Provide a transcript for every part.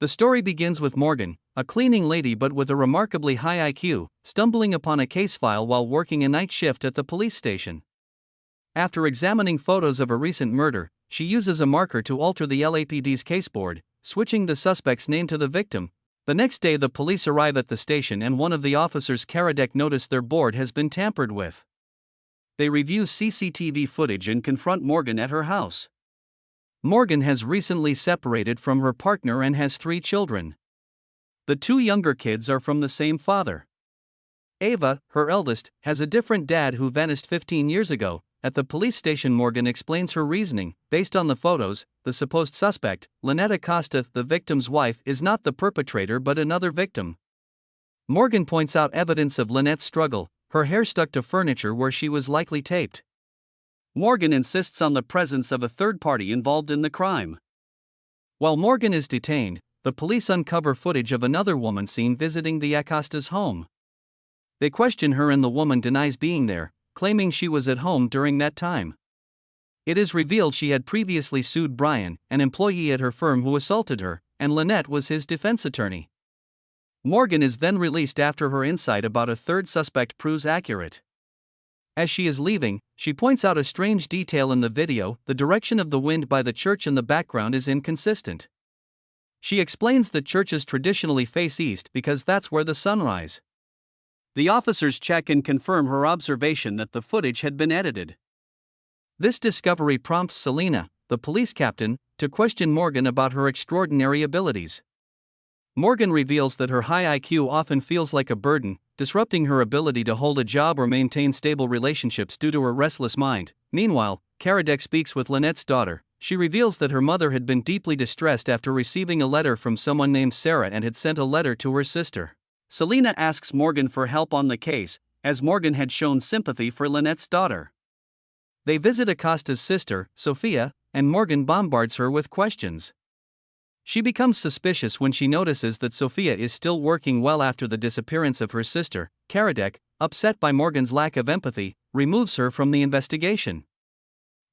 The story begins with Morgan, a cleaning lady but with a remarkably high IQ, stumbling upon a case file while working a night shift at the police station. After examining photos of a recent murder, she uses a marker to alter the LAPD's caseboard, switching the suspect's name to the victim. The next day, the police arrive at the station and one of the officers' Karadek notice their board has been tampered with. They review CCTV footage and confront Morgan at her house. Morgan has recently separated from her partner and has 3 children. The 2 younger kids are from the same father. Ava, her eldest, has a different dad who vanished 15 years ago. At the police station, Morgan explains her reasoning. Based on the photos, the supposed suspect, Lynette Acosta, the victim's wife, is not the perpetrator but another victim. Morgan points out evidence of Lynette's struggle, her hair stuck to furniture where she was likely taped. Morgan insists on the presence of a third party involved in the crime. While Morgan is detained, the police uncover footage of another woman seen visiting the Acosta's home. They question her and the woman denies being there, claiming she was at home during that time. It is revealed she had previously sued Brian, an employee at her firm who assaulted her, and Lynette was his defense attorney. Morgan is then released after her insight about a third suspect proves accurate. As she is leaving, she points out a strange detail in the video: the direction of the wind by the church in the background is inconsistent. She explains that churches traditionally face east because that's where the sun rises. The officers check and confirm her observation that the footage had been edited. This discovery prompts Selena, the police captain, to question Morgan about her extraordinary abilities. Morgan reveals that her high IQ often feels like a burden, disrupting her ability to hold a job or maintain stable relationships due to her restless mind. Meanwhile, Karadek speaks with Lynette's daughter. She reveals that her mother had been deeply distressed after receiving a letter from someone named Sarah and had sent a letter to her sister. Selena asks Morgan for help on the case, as Morgan had shown sympathy for Lynette's daughter. They visit Acosta's sister, Sophia, and Morgan bombards her with questions. She becomes suspicious when she notices that Sophia is still working well after the disappearance of her sister. Karadek, upset by Morgan's lack of empathy, removes her from the investigation.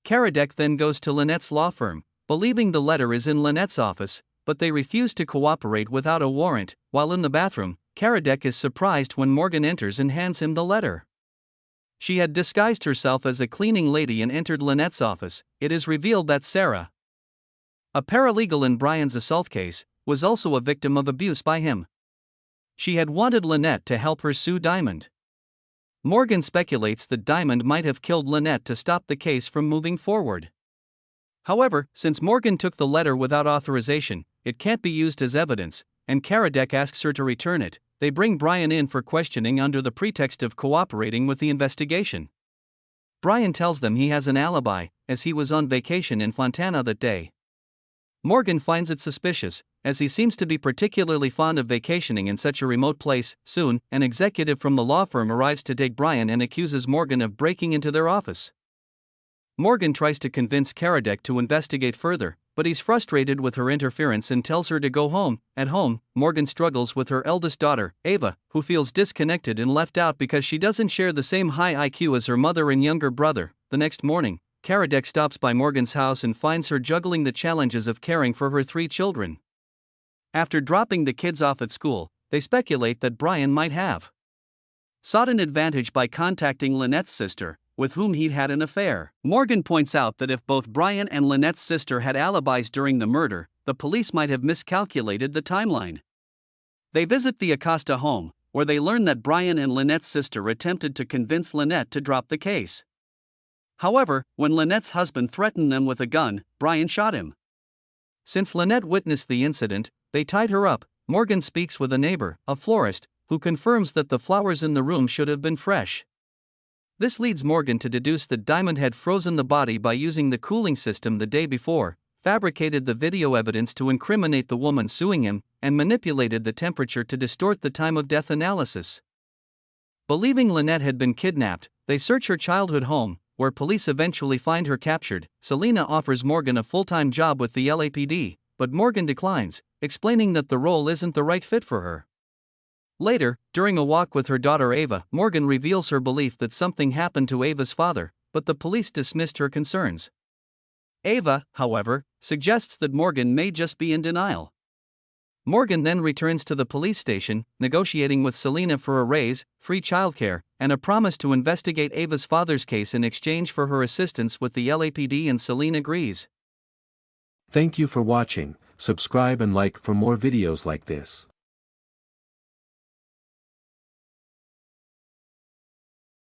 Karadek then goes to Lynette's law firm, believing the letter is in Lynette's office, but they refuse to cooperate without a warrant. While in the bathroom, Karadek is surprised when Morgan enters and hands him the letter. She had disguised herself as a cleaning lady and entered Lynette's office. It is revealed that Sarah, a paralegal in Brian's assault case, was also a victim of abuse by him. She had wanted Lynette to help her sue Diamond. Morgan speculates that Diamond might have killed Lynette to stop the case from moving forward. However, since Morgan took the letter without authorization, it can't be used as evidence, and Karadek asks her to return it. They bring Brian in for questioning under the pretext of cooperating with the investigation. Brian tells them he has an alibi, as he was on vacation in Fontana that day. Morgan finds it suspicious, as he seems to be particularly fond of vacationing in such a remote place. Soon, an executive from the law firm arrives to take Brian and accuses Morgan of breaking into their office. Morgan tries to convince Karadek to investigate further, but he's frustrated with her interference and tells her to go home. At home, Morgan struggles with her eldest daughter, Ava, who feels disconnected and left out because she doesn't share the same high IQ as her mother and younger brother. The next morning, Karadek stops by Morgan's house and finds her juggling the challenges of caring for her 3 children. After dropping the kids off at school, they speculate that Brian might have sought an advantage by contacting Lynette's sister, with whom he'd had an affair. Morgan points out that if both Brian and Lynette's sister had alibis during the murder, the police might have miscalculated the timeline. They visit the Acosta home, where they learn that Brian and Lynette's sister attempted to convince Lynette to drop the case. However, when Lynette's husband threatened them with a gun, Brian shot him. Since Lynette witnessed the incident, they tied her up. Morgan speaks with a neighbor, a florist, who confirms that the flowers in the room should have been fresh. This leads Morgan to deduce that Diamond had frozen the body by using the cooling system the day before, fabricated the video evidence to incriminate the woman suing him, and manipulated the temperature to distort the time of death analysis. Believing Lynette had been kidnapped, they search her childhood home, where police eventually find her captured. Selena offers Morgan a full-time job with the LAPD, but Morgan declines, explaining that the role isn't the right fit for her. Later, during a walk with her daughter Ava, Morgan reveals her belief that something happened to Ava's father, but the police dismissed her concerns. Ava, however, suggests that Morgan may just be in denial. Morgan then returns to the police station, negotiating with Selena for a raise, free childcare, and a promise to investigate Ava's father's case in exchange for her assistance with the LAPD, and Selena agrees. Thank you for watching. Subscribe and like for more videos like this.